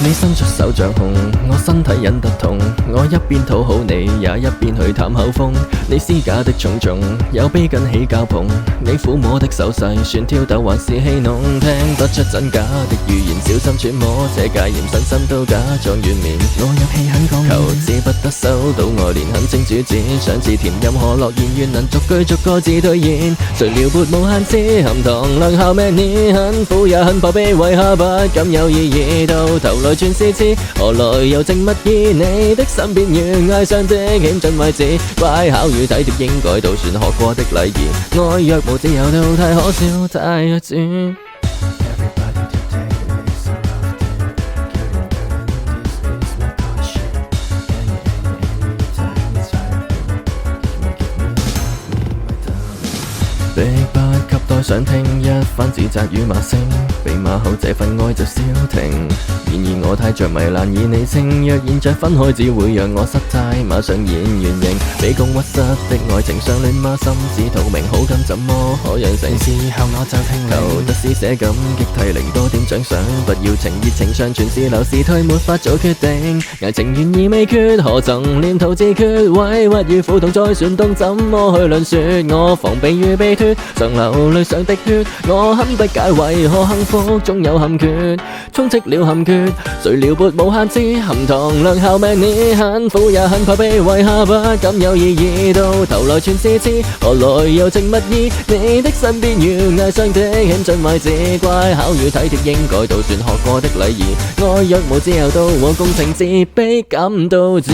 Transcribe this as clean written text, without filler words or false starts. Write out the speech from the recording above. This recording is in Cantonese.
你伸出手掌控，我身體忍得痛。我一邊討好你，也一邊去探口風。你施假的重重，有悲跟喜交碰。你撫摸的手勢，算挑逗還是戲弄？聽得出真假的語言，小心揣摩。這戒嚴身心都假裝軟綿。我有氣很講求，只不得收到愛憐，懇請主旨。想自甜任何樂言，願能逐句逐個字兌現。誰料撥無限次含糖量效命，你很苦也很怕被遺下，不敢有意義，到頭來全是痴。何來有靜默意？你的身邊如崖上的險峻位置，乖巧與體貼應該都算學過的禮儀。愛若無自由都太可笑，太弱智。迫不及待想聽一番指責與罵聲，被罵後這份愛就消停。然而我太着迷難以理清，若現在分開只會讓我失態，馬上演原形。卑躬屈膝的愛情相戀嗎？心知肚明，好感怎麼可養成？事後我就聽求得施捨感激涕零，多點獎賞，不要情熱情上全是流時退，沒法做決定。捱情願意未決，何曾念途自決？委屈與苦痛在旋動，怎麼去論說？我防備與被脫，常流淚上滴血，我很不解為何幸福總有欠缺，充斥了欠缺。誰料撥無限次含糖量效命，你很苦也很怕被遺下，不敢有意義，到頭來全是痴。何來有情蜜意？你的身邊如崖上的險峻位置，乖巧與體貼應該都算學過的禮儀。愛若無自由，到往共情自卑感到知。